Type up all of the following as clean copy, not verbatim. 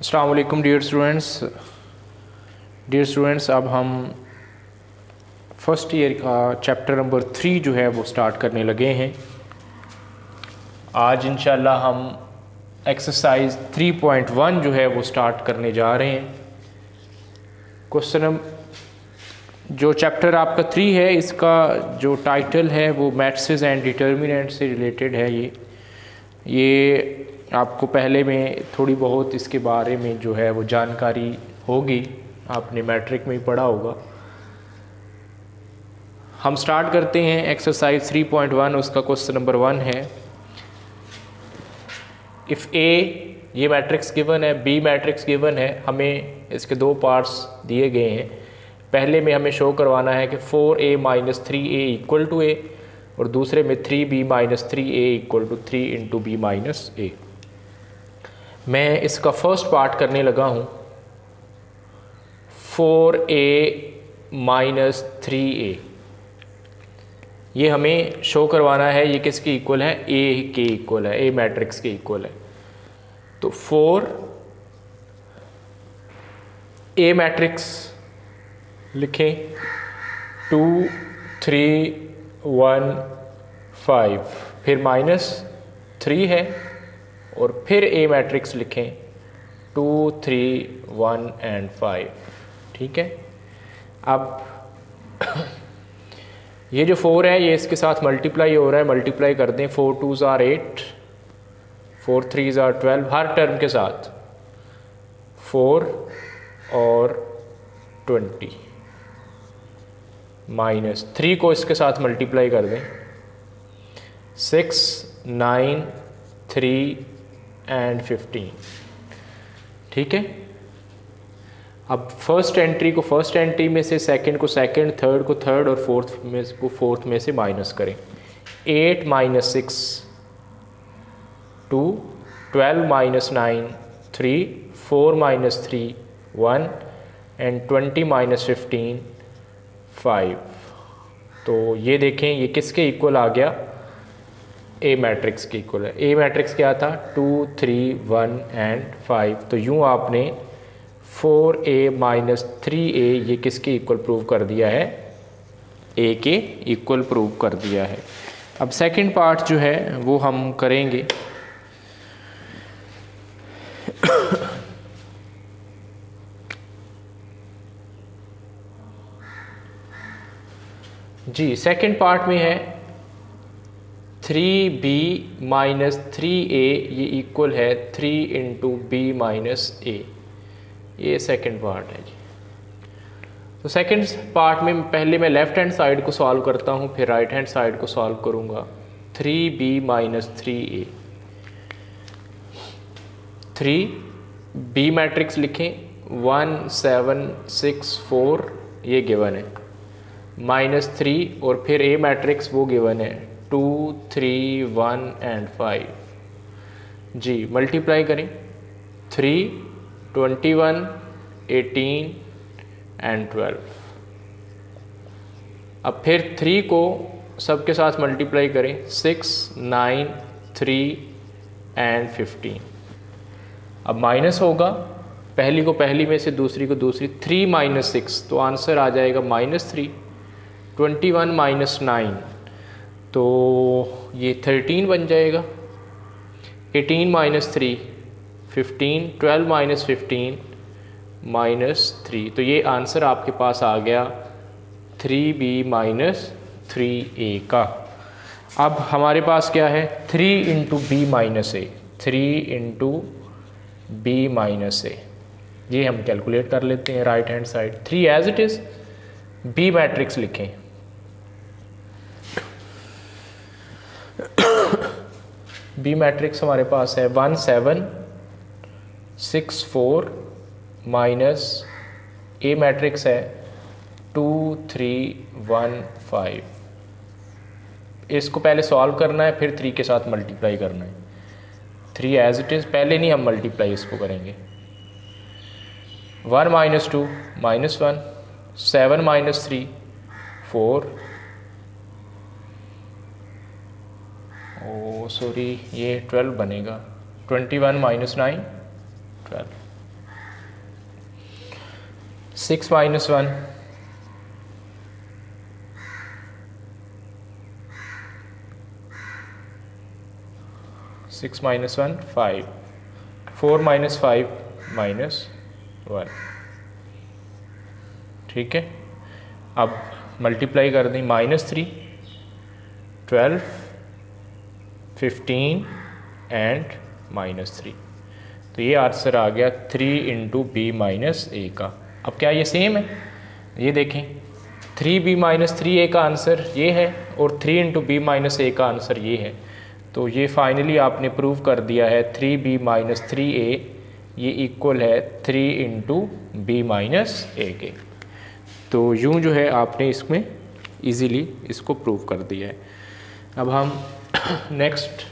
अस्सलाम वालेकुम dear students, अब हम फर्स्ट ईयर का चैप्टर नंबर 3 जो है वो स्टार्ट करने लगे हैं। आज इंशाल्लाह हम एक्सरसाइज 3.1 जो है वो स्टार्ट करने जा रहे हैं। क्वेश्चन जो चैप्टर आपका 3 है, इसका जो टाइटल है वो मैट्रिसेस एंड डिटर्मिनेंट से रिलेटेड है। ये आपको पहले में थोड़ी बहुत इसके बारे में जो है वो जानकारी होगी, आपने मैट्रिक में ही पढ़ा होगा। हम स्टार्ट करते हैं एक्सरसाइज 3.1। उसका क्वेश्चन नंबर 1 है, इफ़ ए, ये मैट्रिक्स गिवन है, बी मैट्रिक्स गिवन है, हमें इसके दो पार्ट्स दिए गए हैं। पहले में हमें शो करवाना है कि 4a - 3a equal to a, और दूसरे में 3b - 3a equal to 3 into b minus a। मैं इसका फर्स्ट पार्ट करने लगा हूँ। 4a - 3a, ये हमें शो करवाना है ये किसके इक्वल है, a के इक्वल है, a मैट्रिक्स के इक्वल है। तो 4a मैट्रिक्स लिखें, 2 3 1 5, फिर -3 है, और फिर a मैट्रिक्स लिखें 2 3 1 एंड 5। ठीक है। अब ये जो 4 है ये इसके साथ मल्टीप्लाई हो रहा है, मल्टीप्लाई कर दें। 4 2s are 8, 4 3s are 12, her term के साथ 4 और 20, -3 को इसके साथ मल्टीप्लाई कर दें। 6 9 3 एंड 15। ठीक है। अब फर्स्ट एंट्री को फर्स्ट एंट्री में से, सेकंड को सेकंड, थर्ड को थर्ड, और फोर्थ में को फोर्थ में से माइनस करें। 8 - 6 2, 12 - 9 3, 4 - 3 1, एंड 20 - 15 5। तो ये देखें ये किसके इक्वल आ गया, ए मैट्रिक्स के इक्वल है। ए मैट्रिक्स क्या था, 2 3 1 एंड 5। तो यूँ आपने 4a - 3a ये किसके इक्वल प्रूव कर दिया है, ए के इक्वल प्रूव कर दिया है। अब सेकंड पार्ट जो है वो हम करेंगे। जी, सेकंड पार्ट में है 3b - 3a ये इक्वल है 3 इंटू b माइनस a। ये सेकंड पार्ट है जी। तो सेकंड पार्ट में पहले मैं लेफ़्ट हैंड साइड को सॉल्व करता हूँ, फिर राइट हैंड साइड को सॉल्व करूँगा। 3b - 3a, 3b मैट्रिक्स लिखें 1 7 6 4, ये गिवन है, -3, और फिर a मैट्रिक्स वो गिवन है 2 3 1 एंड 5। जी, मल्टीप्लाई करें। 3 21 18 एंड 12। अब फिर 3 को सबके साथ मल्टीप्लाई करें, 6 9 3 एंड 15। अब माइनस होगा, पहली को पहली में से, दूसरी को दूसरी। 3 - 6, तो आंसर आ जाएगा -3। 21 - 9, तो ये 13 बन जाएगा। 18 - 3 15, 12 - 15 -3। तो ये आंसर आपके पास आ गया 3b - 3a का। अब हमारे पास क्या है, 3 into b minus a, 3 into b minus a। ये हम कैलकुलेट कर लेते हैं right hand side. 3 as it is, b matrix लिखें। बी मैट्रिक्स हमारे पास है 1 7 6 4 माइनस ए मैट्रिक्स है 2 3 1 5। इसको पहले सॉल्व करना है, फिर 3 के साथ मल्टीप्लाई करना है। 3 एज इट इज़, पहले नहीं हम मल्टीप्लाई इसको करेंगे। 1 - 2 -1, 7 - 3 4, सॉरी ये 12 बनेगा। 21 - 9 12। 6 माइनस 1 6 माइनस 1 5 4 माइनस 5 माइनस 1। ठीक है, अब मल्टीप्लाई कर दें, -3 12 15 एंड -3। तो ये आंसर आ गया 3 इंटू बी माइनस ए का। अब क्या ये सेम है? ये देखें, 3b माइनस 3a का आंसर ये है और 3 इंटू बी माइनस ए का आंसर ये है। तो ये फाइनली आपने प्रूव कर दिया है 3b माइनस 3a ये इक्वल है 3 इंटू बी माइनस ए के। तो यूँ जो है आपने इसमें इजीली इसको प्रूव कर दिया है। अब हम नेक्स्ट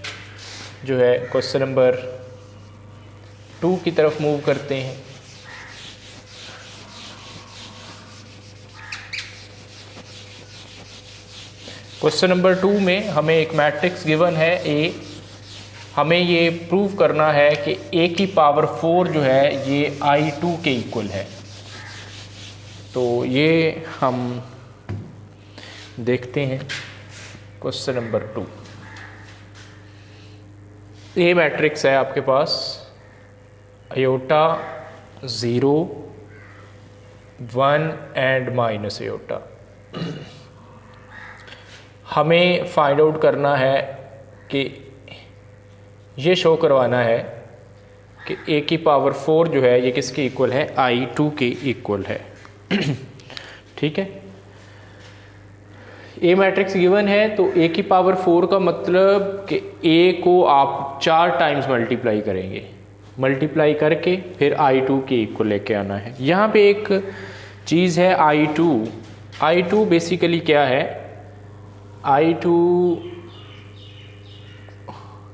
जो है क्वेश्चन नंबर 2 की तरफ मूव करते हैं। क्वेश्चन नंबर 2 में हमें एक मैट्रिक्स गिवन है ए। हमें ये प्रूव करना है कि a की पावर 4 जो है ये I2 के इक्वल है। तो ये हम देखते हैं क्वेश्चन नंबर 2। ये मैट्रिक्स है आपके पास आयोटा 0 1 एंड माइनस आयोटा। हमें फाइंड आउट करना है कि ये शो करवाना है कि a की पावर 4 जो है ये किसके इक्वल है? I2 के इक्वल है। ठीक है, ए मैट्रिक्स गिवन है तो a की पावर 4 का मतलब कि a को आप 4 टाइम्स मल्टीप्लाई करेंगे, मल्टीप्लाई करके फिर I2 के इक्वल लेके आना है। यहाँ पे एक चीज़ है I2 बेसिकली क्या है? I2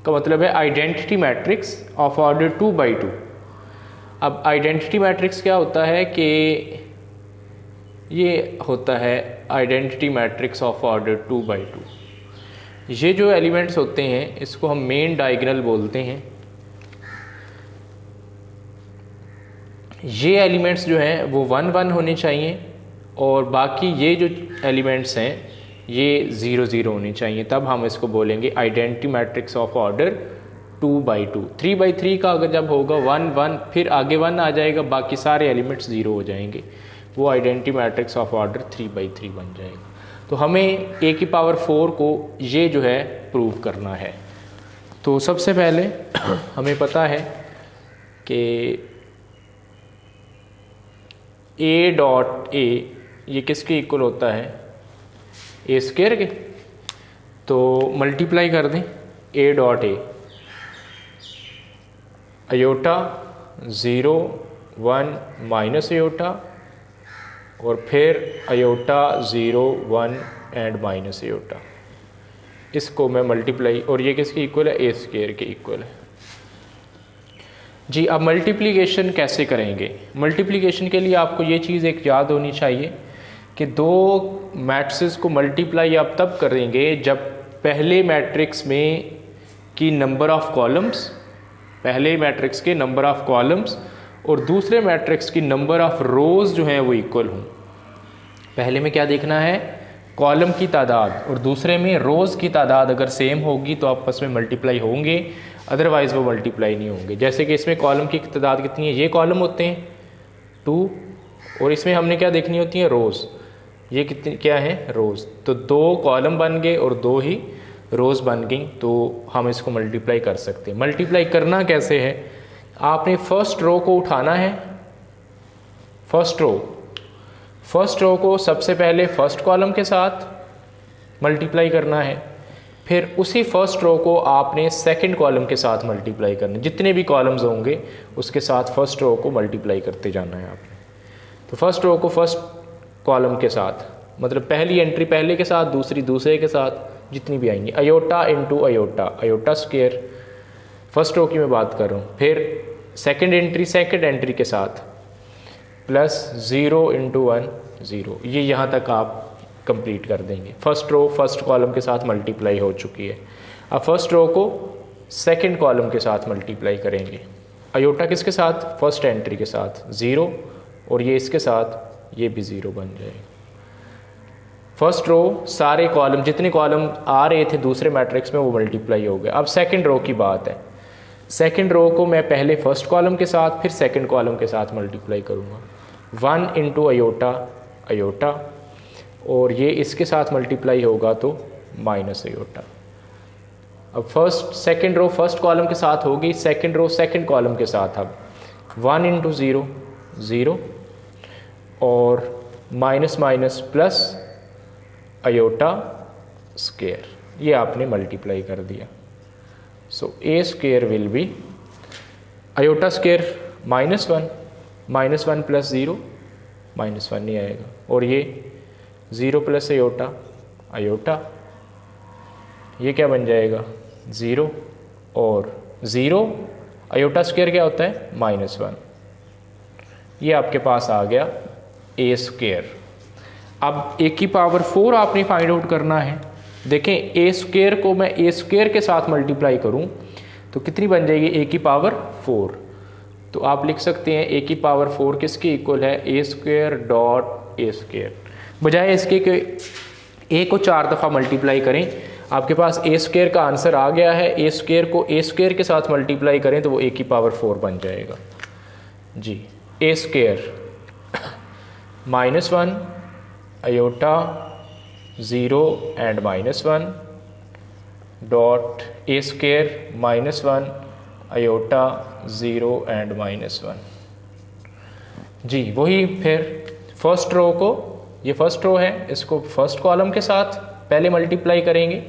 का मतलब है आइडेंटिटी मैट्रिक्स ऑफ ऑर्डर 2/2। अब आइडेंटिटी मैट्रिक्स क्या होता है कि ये होता है आइडेंटिटी मैट्रिक्स ऑफ ऑर्डर 2/2। ये जो एलिमेंट्स होते हैं इसको हम मेन डायगोनल बोलते हैं। ये एलिमेंट्स जो हैं वो 1 1 होने चाहिए और बाकी ये जो एलिमेंट्स हैं ये 0 0 होने चाहिए, तब हम इसको बोलेंगे आइडेंटिटी मैट्रिक्स ऑफ ऑर्डर 2/2। 3/3 का अगर जब होगा 1 1 फिर आगे 1 आ जाएगा, बाकी सारे एलिमेंट्स 0 हो जाएंगे, वो आइडेंटिटी मैट्रिक्स ऑफ ऑर्डर 3/3 बन जाएगा। तो हमें a की पावर 4 को ये जो है प्रूव करना है। तो सबसे पहले हमें पता है कि a डॉट a ये किसके इक्वल होता है? ए स्क्वायर के। तो मल्टीप्लाई कर दें a dot a, iota 0 1 minus iota और फिर आयोटा 0 1 एंड माइनस आयोटा। इसको मैं मल्टीप्लाई, और ये किसके इक्वल है? ए स्क्वायर के इक्वल है जी। अब मल्टीप्लिकेशन कैसे करेंगे? मल्टीप्लिकेशन के लिए आपको ये चीज़ एक याद होनी चाहिए कि दो मैट्रिक्स को मल्टीप्लाई आप तब करेंगे जब पहले मैट्रिक्स में की नंबर ऑफ कॉलम्स, पहले मैट्रिक्स के नंबर ऑफ कॉलम्स और दूसरे मैट्रिक्स की नंबर ऑफ रोज़ जो हैं वो इक्वल हों। पहले में क्या देखना है? कॉलम की तादाद, और दूसरे में रोज़ की तादाद अगर सेम होगी तो आपस में मल्टीप्लाई होंगे, अदरवाइज़ वो मल्टीप्लाई नहीं होंगे। जैसे कि इसमें कॉलम की तादाद कितनी है? ये कॉलम होते हैं 2 और इसमें हमने क्या देखनी होती है? रोज़। ये कितनी क्या है? रोज़। तो 2 कॉलम बन गए और 2 ही रोज़ बन गई, तो हम इसको मल्टीप्लाई कर सकते हैं। मल्टीप्लाई करना कैसे है? आपने फर्स्ट रो को उठाना है, फर्स्ट रो को सबसे पहले फर्स्ट कॉलम के साथ मल्टीप्लाई करना है, फिर उसी फर्स्ट रो को आपने सेकंड कॉलम के साथ मल्टीप्लाई करना है। जितने भी कॉलम्स होंगे उसके साथ फर्स्ट रो को मल्टीप्लाई करते जाना है आपने। तो फर्स्ट रो को फर्स्ट कॉलम के साथ, मतलब पहली एंट्री पहले के साथ, दूसरी दूसरे के साथ, जितनी भी आएंगी। Iota into iota, iota square, first row की मैं बात कर रहा हूँ। फिर सेकंड एंट्री के साथ प्लस 0 इंटू 1 0। ये यहाँ तक आप कंप्लीट कर देंगे। फर्स्ट रो फर्स्ट कॉलम के साथ मल्टीप्लाई हो चुकी है। अब फर्स्ट रो को सेकंड कॉलम के साथ मल्टीप्लाई करेंगे। आयोटा किसके साथ? फर्स्ट एंट्री के साथ 0 और ये इसके साथ ये भी 0 बन जाएगा। फर्स्ट रो सारे कॉलम, जितने कॉलम आ रहे थे दूसरे मैट्रिक्स में, वो मल्टीप्लाई हो गए। अब सेकंड रो की बात है। सेकंड रो को मैं पहले फर्स्ट कॉलम के साथ फिर सेकंड कॉलम के साथ मल्टीप्लाई करूँगा। 1 इंटू अयोटा अयोटा, और ये इसके साथ मल्टीप्लाई होगा तो माइनस अयोटा। अब first second row first column के साथ होगी, सेकंड रो सेकंड कॉलम के साथ। अब 1 इंटू 0 0, और minus minus plus iota square, ये आपने मल्टीप्लाई कर दिया। So A square will be iota square -1 plus 0 -1 नहीं आएगा, और ये 0 प्लस अयोटा अयोटा, ये क्या बन जाएगा 0, और 0 अयोटा स्क्वायर क्या होता है -1। ये आपके पास आ गया ए स्क्वायर। अब ए की पावर 4 आपने फाइंड आउट करना है। देखें ए स्क्वायर को मैं ए स्क्वायर के साथ मल्टीप्लाई करूं तो कितनी बन जाएगी ए की पावर 4। तो आप लिख सकते हैं ए की पावर 4 किसके इक्वल है, ए स्क्वायर डॉट ए स्क्वायर। बजाय इसके कि ए को 4 दफ़ा मल्टीप्लाई करें, आपके पास ए स्क्वायर का आंसर आ गया है। ए स्क्वायर को ए स्क्वायर के साथ मल्टीप्लाई करें तो वो ए की पावर 4 बन जाएगा जी। A square -1 iota 0 and -1 dot A square -1 iota 0 and -1 जी। वही फिर फर्स्ट रो को, ये फर्स्ट रो है, इसको फर्स्ट कॉलम के साथ पहले मल्टीप्लाई करेंगे,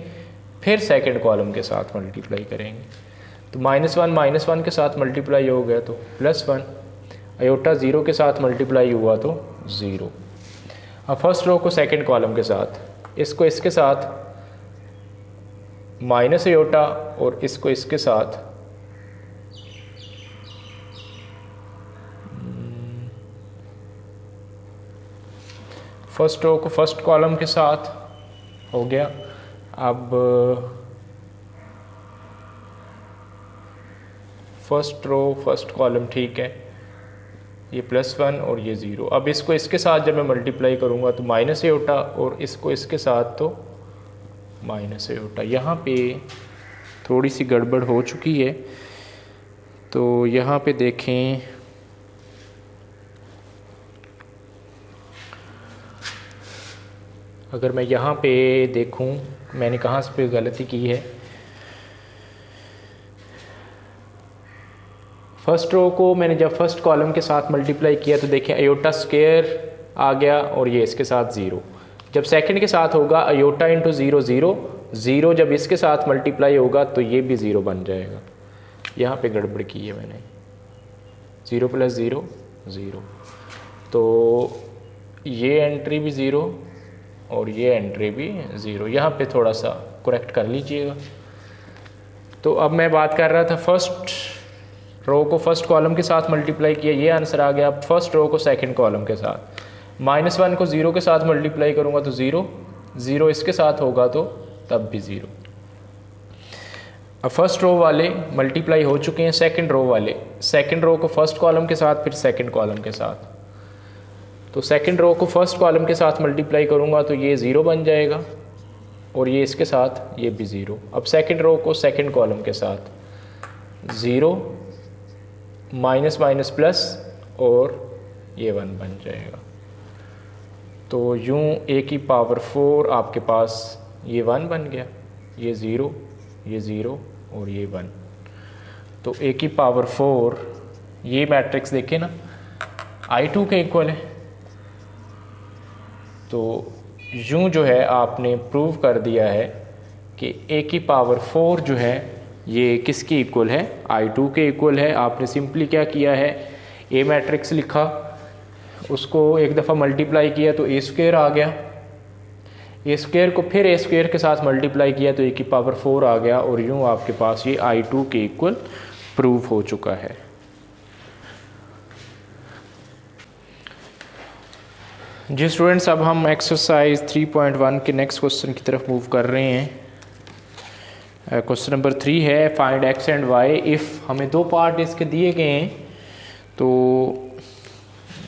फिर सेकंड कॉलम के साथ मल्टीप्लाई करेंगे। तो -1 के साथ मल्टीप्लाई हो गया तो +1, अयोटा 0 के साथ मल्टीप्लाई हुआ तो 0। अब फर्स्ट रो को सेकंड कॉलम के साथ, इसको इसके साथ माइनस अयोटा, और इसको इसके साथ फर्स्ट रो को फर्स्ट कॉलम के साथ हो गया। अब फर्स्ट रो फर्स्ट कॉलम ठीक है, ये +1 और ये 0। अब इसको इसके साथ जब मैं मल्टीप्लाई करूँगा तो माइनस अयोटा, और इसको इसके साथ तो माइनस अयोटा। यहाँ पे थोड़ी सी गड़बड़ हो चुकी है, तो यहाँ पे देखें, अगर मैं यहाँ पे देखूँ मैंने कहाँ से पे गलती की है। फर्स्ट रो को मैंने जब फर्स्ट कॉलम के साथ मल्टीप्लाई किया तो देखें अयोटा स्क्वायर आ गया, और ये इसके साथ 0। जब सेकंड के साथ होगा अयोटा इंटू 0 0 0, जब इसके साथ मल्टीप्लाई होगा तो ये भी 0 बन जाएगा। यहाँ पे गड़बड़ की है मैंने, 0 प्लस 0 0, तो ये एंट्री भी 0 और ये एंट्री भी 0। यहाँ पे थोड़ा सा करेक्ट कर लीजिएगा। तो अब मैं बात कर रहा था फर्स्ट रो को फर्स्ट कॉलम के साथ मल्टीप्लाई किया, ये आंसर आ गया। अब फर्स्ट रो को सेकंड कॉलम के साथ, -1 को 0 के साथ मल्टीप्लाई करूँगा तो 0 0 इसके साथ होगा तो तब भी 0। अब फर्स्ट रो वाले मल्टीप्लाई हो चुके हैं, सेकंड रो वाले, सेकंड रो को फर्स्ट कॉलम के साथ फिर सेकंड कॉलम के साथ। तो सेकंड रो को फर्स्ट कॉलम के साथ मल्टीप्लाई करूँगा तो ये 0 बन जाएगा, और ये इसके साथ ये भी 0। अब सेकंड रो को सेकंड कॉलम के साथ 0 माइनस माइनस प्लस, और ये 1 बन जाएगा। तो यूँ ए की पावर 4 आपके पास ये 1 बन गया, ये 0 ये 0 और ये 1। तो ए की पावर 4, ये मैट्रिक्स देखें ना I2 के इक्वल है। तो यूँ जो है आपने प्रूव कर दिया है कि ए की पावर 4 जो है ये किसकी इक्वल है, I2 के इक्वल है। आपने सिंपली क्या किया है, ए मैट्रिक्स लिखा, उसको एक दफ़ा मल्टीप्लाई किया तो ए स्क्वायर आ गया, ए स्क्वायर को फिर ए स्क्वायर के साथ मल्टीप्लाई किया तो ए की पावर 4 आ गया, और यूँ आपके पास ये I2 के इक्वल प्रूव हो चुका है। जी स्टूडेंट्स, अब हम एक्सरसाइज 3.1 के नेक्स्ट क्वेश्चन की तरफ मूव कर रहे हैं। क्वेश्चन नंबर 3 है, find x and why if. हमें 2 पार्ट इसके दिए गए हैं, तो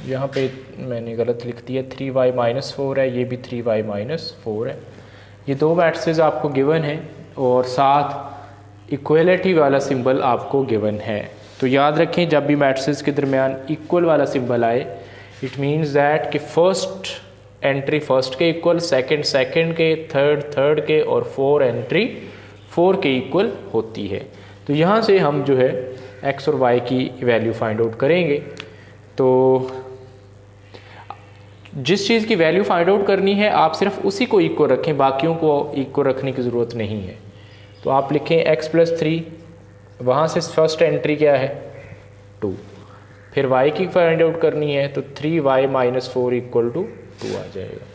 यहाँ पे मैंने गलत लिख दिया, 3y माइनस 4 है, ये भी 3y माइनस 4 है। ये दो मैट्रिसेस आपको गिवन है और साथ इक्वलिटी वाला सिंबल आपको गिवन है। तो याद रखें, जब भी मैट्रिसेस के दरमियान इक्वल वाला सिंबल आए, इट मीन्स दैट कि फर्स्ट एंट्री फर्स्ट के इक्वल, सेकंड सेकंड के, थर्ड थर्ड के और फोर एंट्री फोर के इक्वल होती है। तो यहाँ से हम जो है x और y की वैल्यू फाइंड आउट करेंगे। तो जिस चीज़ की वैल्यू फाइंड आउट करनी है आप सिर्फ उसी को इक्वल रखें, बाकियों को इक्वल रखने की ज़रूरत नहीं है। तो आप लिखें x+3, वहाँ से फर्स्ट एंट्री क्या है 2, फिर y की फाइंड आउट करनी है तो 3y माइनस 4 इक्वल टू 2 आ जाएगा।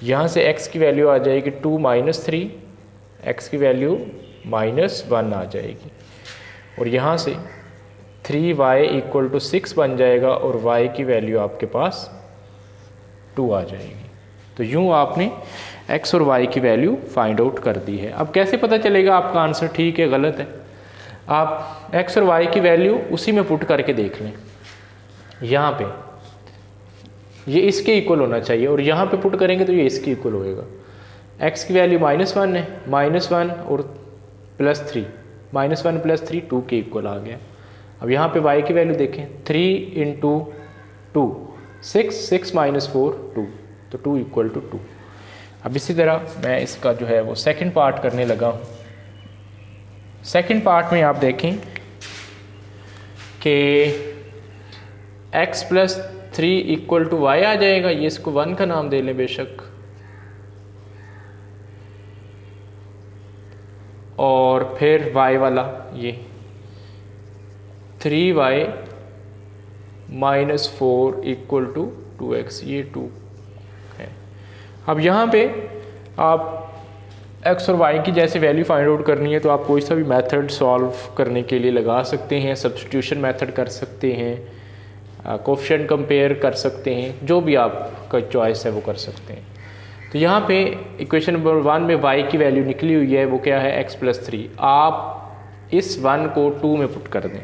यहाँ से x की वैल्यू आ जाएगी 2 माइनस 3, x की वैल्यू -1 आ जाएगी और यहाँ से 3y इक्वल टू 6 बन जाएगा और y की वैल्यू आपके पास 2 आ जाएगी। तो यूँ आपने x और y की वैल्यू फाइंड आउट कर दी है। अब कैसे पता चलेगा आपका आंसर ठीक है गलत है? आप x और y की वैल्यू उसी में पुट करके देख लें। यहाँ पे ये इसके इक्वल होना चाहिए और यहाँ पे पुट करेंगे तो ये इसके इक्वल होएगा। x की वैल्यू -1 है, -1 और +3, -1 + 3 2 के इक्वल आ गया। अब यहाँ पे y की वैल्यू देखें, 3 × 2 6, 6 - 4 2, तो 2 इक्वल टू 2। अब इसी तरह मैं इसका जो है वो सेकंड पार्ट करने लगा हूँ। सेकंड पार्ट में आप देखें कि x+3 इक्वल टू y आ जाएगा। ये इसको 1 का नाम दे लें बेशक, और फिर y वाला ये 3y minus 4 equal to 2x, ये 2 है। अब यहाँ पे आप x और y की जैसे वैल्यू फाइंड आउट करनी है तो आप कोई सा भी मेथड सॉल्व करने के लिए लगा सकते हैं। सब्स्टिट्यूशन मेथड कर सकते हैं, कोएफिशिएंट कंपेयर कर सकते हैं, जो भी आपका चॉइस है वो कर सकते हैं। तो यहाँ पे इक्वेशन नंबर 1 में y की वैल्यू निकली हुई है, वो क्या है x+3। आप इस 1 को 2 में पुट कर दें।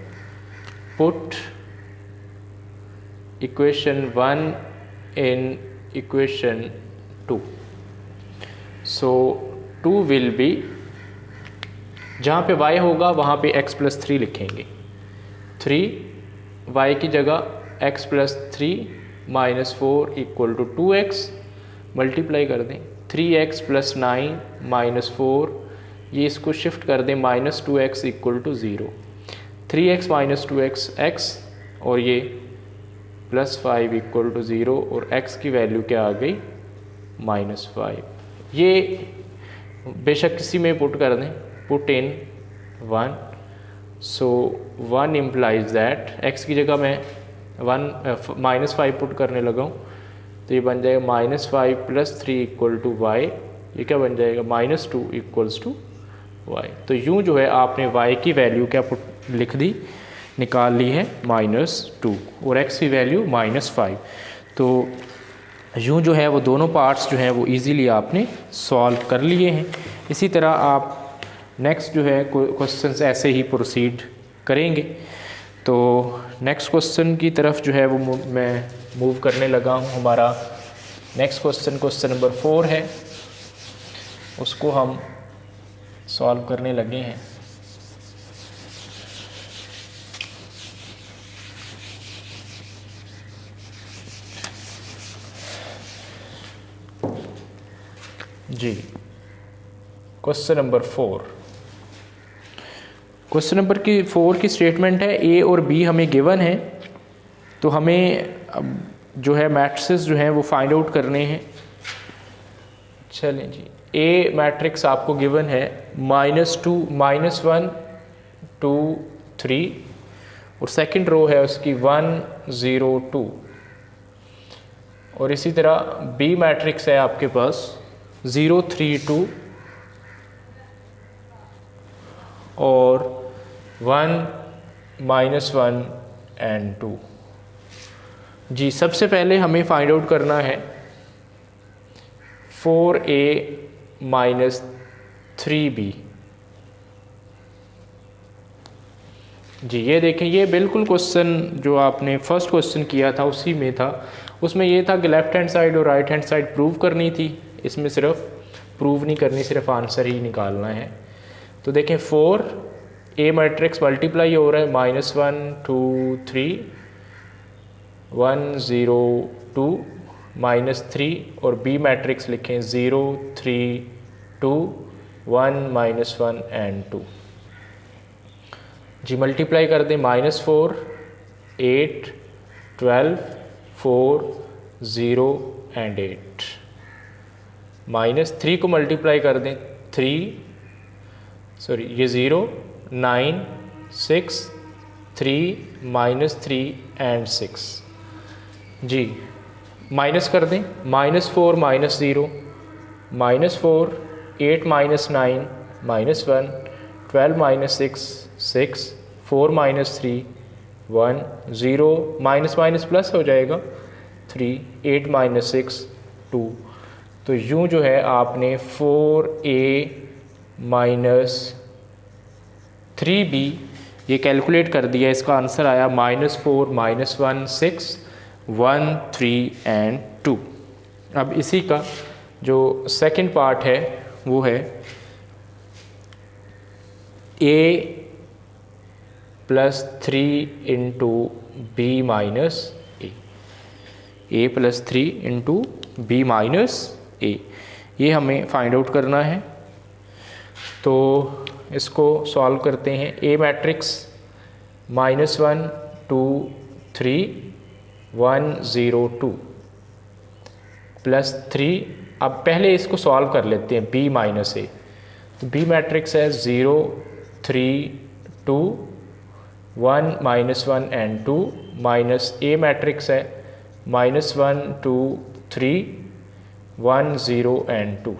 Put equation 1 in equation 2, so 2 will be, जहाँ पे y होगा वहाँ पे x+3 लिखेंगे। 3 y की जगह x+3 - 4 equal to 2x, multiply कर दें 3x + 9 - 4, ये इसको शिफ्ट कर दें -2x equal to 0, 3x - 2x x और ये +5 इक्वल टू 0 और x की वैल्यू क्या आ गई -5। ये बेशक किसी में पुट कर दें, put in 1, so 1 implies that x की जगह मैं -5 पुट करने लगा हूँ तो ये बन जाएगा -5 + 3 इक्वल टू y, ये क्या बन जाएगा -2 इक्वल्स टू y। तो यूँ जो है आपने y की वैल्यू क्या पुट लिख दी, निकाल ली है -2 और x की वैल्यू -5। तो यूँ जो है वो दोनों पार्ट्स जो हैं वो इजीली आपने सॉल्व कर लिए हैं। इसी तरह आप नेक्स्ट जो है क्वेश्चंस ऐसे ही प्रोसीड करेंगे। तो नेक्स्ट क्वेश्चन की तरफ जो है वो मैं मूव करने लगा हूँ। हमारा नेक्स्ट क्वेश्चन नंबर 4 है, उसको हम सॉल्व करने लगे हैं। जी, क्वेश्चन नंबर 4, क्वेश्चन नंबर 4 की स्टेटमेंट है ए और बी हमें गिवन है, तो हमें अब जो है मैट्रिसेस जो हैं वो फाइंड आउट करने हैं। चलें जी, ए मैट्रिक्स आपको गिवन है -2 -1 2 3 और सेकंड रो है उसकी 1 0 2, और इसी तरह बी मैट्रिक्स है आपके पास 0 3 2 और 1 -1 एंड 2। जी, सबसे पहले हमें फाइंड आउट करना है 4a - 3b। जी ये देखें, ये बिल्कुल क्वेश्चन जो आपने फर्स्ट क्वेश्चन किया था उसी में था। उसमें ये था कि लेफ़्ट हैंड साइड और राइट हैंड साइड प्रूव करनी थी, इसमें सिर्फ प्रूव नहीं करनी, सिर्फ आंसर ही निकालना है। तो देखें 4 ए मैट्रिक्स मल्टीप्लाई हो रहा है -1 2 3 1 0 2 -3, और बी मैट्रिक्स लिखें 0 3 2 1 -1 एंड 2। जी मल्टीप्लाई कर दें -4 8 12 4 0 एंड 8। -3 को मल्टीप्लाई कर दें 3 ये 0 9 6 3 -3 एंड 6। जी माइनस कर दें -4 -0 -4 8 -9 -1 12 -6 6 4 -3 1 0 माइनस प्लस हो जाएगा 3 8 -6 2। तो यूँ जो है आपने 4a - 3b ये कैलकुलेट कर दिया, इसका आंसर आया -4 -1 6 1 3 एंड 2। अब इसी का जो सेकंड पार्ट है वो है a + 3 × b - a + 3 × b - a, ये हमें फाइंड आउट करना है। तो इसको सॉल्व करते हैं। ए मैट्रिक्स -1 2 3 1 0 2 +3। अब पहले इसको सॉल्व कर लेते हैं b - a। तो b मैट्रिक्स है 0 3 2 1 -1 एंड 2 माइनस a मैट्रिक्स है -1 2 3 1 0 एंड 2।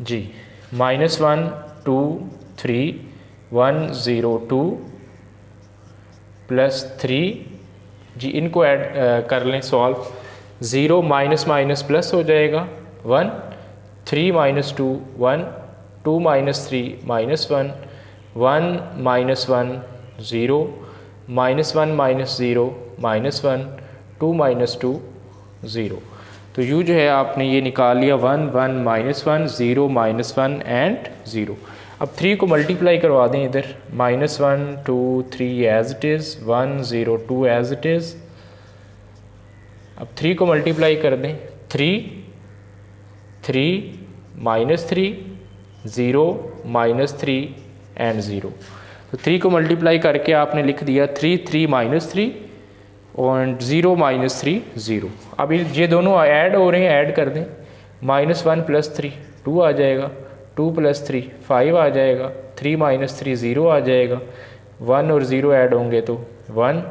जी -1 2 3 1 0 2 +3। जी इनको ऐड कर लें सॉल्व। 0 माइनस प्लस हो जाएगा 1 3 - 2 1 2 - 3 -1 1 -1 0 -1 -0 -1 2 - 2 0। तो यू जो है आपने ये निकाल लिया 1 1 -1 0 -1 एंड 0। अब 3 को मल्टीप्लाई करवा दें इधर -1 2 3 as it is 1 0 2 as it is. अब 3 को मल्टीप्लाई कर दें 3 3 -3 0 -3 एंड 0। तो 3 को मल्टीप्लाई करके आपने लिख दिया 3 3 -3 और 0 -3 0। अब ये दोनों ऐड हो रहे हैं, ऐड कर दें -1 + 3 2 आ जाएगा, 2 + 3 5 आ जाएगा, 3 - 3 0 आ जाएगा, 1 और 0 ऐड होंगे तो 1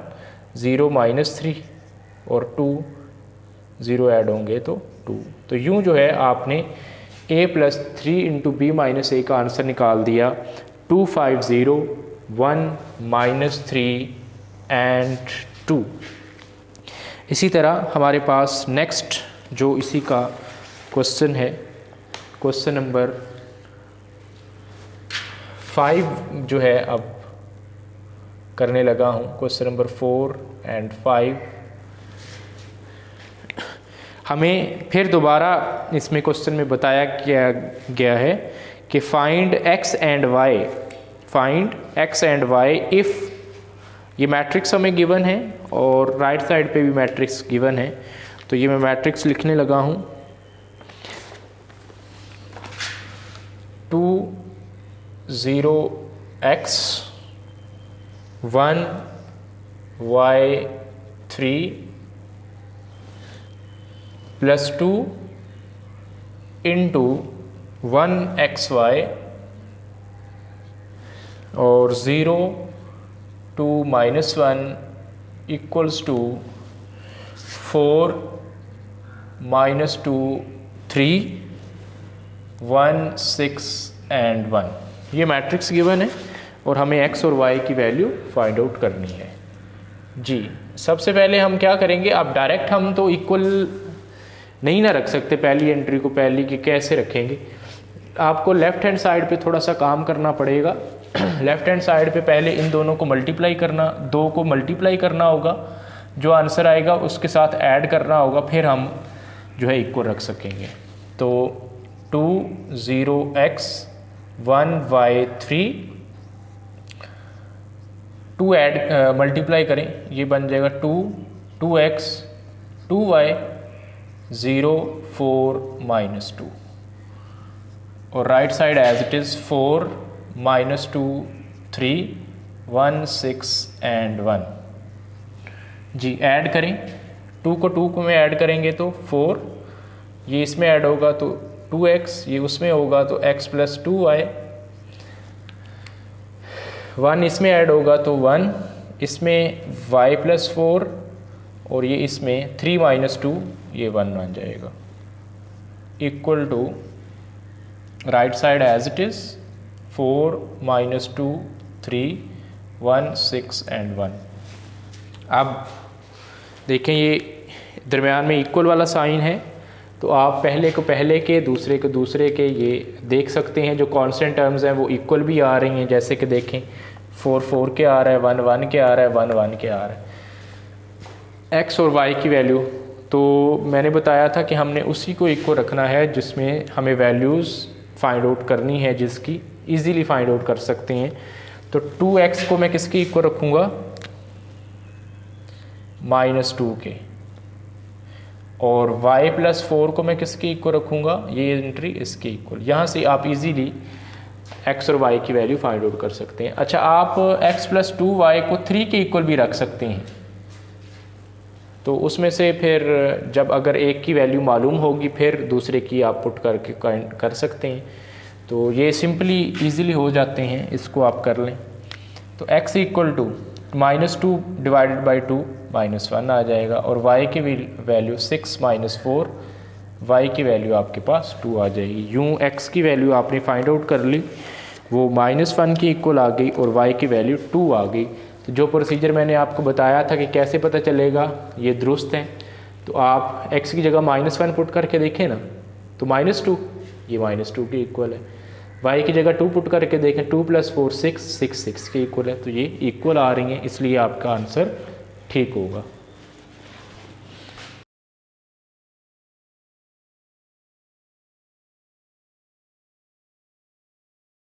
0 -3 और 2 0 ऐड होंगे तो 2। तो यूँ जो है आपने a + 3 × b - a का आंसर निकाल दिया 250 1 -3 एंड 2। इसी तरह हमारे पास नेक्स्ट जो इसी का क्वेश्चन है, क्वेश्चन नंबर 5 जो है अब करने लगा हूँ। क्वेश्चन नंबर 4 एंड 5 हमें फिर दोबारा इसमें क्वेश्चन में बताया गया है कि find x and y if ये मैट्रिक्स हमें गिवन है और राइट साइड पे भी मैट्रिक्स गिवन है। तो ये मैं मैट्रिक्स लिखने लगा हूँ 2 0 x 1 y 3 +2 × 1 xy और 0 2 -1 = 4 -2 3 1 6 एंड 1। ये मैट्रिक्स गिवन है और हमें x और y की वैल्यू फाइंड आउट करनी है। जी सबसे पहले हम क्या करेंगे, अब डायरेक्ट हम तो इक्वल नहीं ना रख सकते पहली एंट्री को, पहली की कैसे रखेंगे, आपको लेफ़्ट हैंड साइड पे थोड़ा सा काम करना पड़ेगा। लेफ़्ट हैंड साइड पे पहले इन दोनों को मल्टीप्लाई करना, 2 को मल्टीप्लाई करना होगा, जो आंसर आएगा उसके साथ ऐड करना होगा, फिर हम जो है इक्वल रख सकेंगे। तो 2 0x 1y 3, 2 ऐड मल्टीप्लाई करें, ये बन जाएगा 2x 2y 0 4 -2, और right side as it is 4 -2 3 1 6 and 1। जी ऐड करें, 2 को में ऐड करेंगे तो 4, ये इसमें ऐड होगा तो 2x, ये उसमें होगा तो x + 2y, 1 इसमें ऐड होगा तो 1, इसमें y + 4, और ये इसमें 3 - 2, ये 1 बन जाएगा, equal to right side as it is 4 -2 3 1 6 and 1। अब देखें ये दरमियान में इक्वल वाला साइन है, तो आप पहले को पहले के, दूसरे को दूसरे के, ये देख सकते हैं जो कांस्टेंट टर्म्स हैं वो इक्वल भी आ रही हैं। जैसे कि देखें 4 4 के आ रहा है, 1 1 के आ रहा है, 1 1 के आ रहा है। x और y की वैल्यू तो मैंने बताया था कि हमने उसी को इक्वल रखना है जिसमें हमें वैल्यूज़ फाइंड आउट करनी है, जिसकी इजीली फाइंड आउट कर सकते हैं। तो 2x को मैं किसके इक्वल रखूँगा, -2 के, और y + 4 को मैं किसके इक्वल रखूँगा, ये एंट्री इसके इक्वल। यहाँ से आप इजीली x और y की वैल्यू फाइंड आउट कर सकते हैं। अच्छा, आप x + 2y को 3 के इक्वल भी रख सकते हैं, तो उसमें से फिर जब अगर एक की वैल्यू मालूम होगी फिर दूसरे की आप पुट करके कर सकते हैं। तो ये सिंपली इजीली हो जाते हैं, इसको आप कर लें। तो x = -2 / 2 -1 आ जाएगा, और y की वैल्यू 6 - 4, y की वैल्यू आपके पास 2 आ जाएगी। यूँ x की वैल्यू आपने फाइंड आउट कर ली, वो -1 की इक्वल आ गई और y की वैल्यू 2 आ गई। तो जो प्रोसीजर मैंने आपको बताया था कि कैसे पता चलेगा ये दुरुस्त है, तो आप x की जगह -1 पुट करके देखें ना, तो -2, ये -2 के इक्वल है। y की जगह 2 पुट करके देखें, 2 + 4 6 6 6 के इक्वल है, तो ये इक्वल आ रही हैं, इसलिए आपका आंसर ठीक होगा।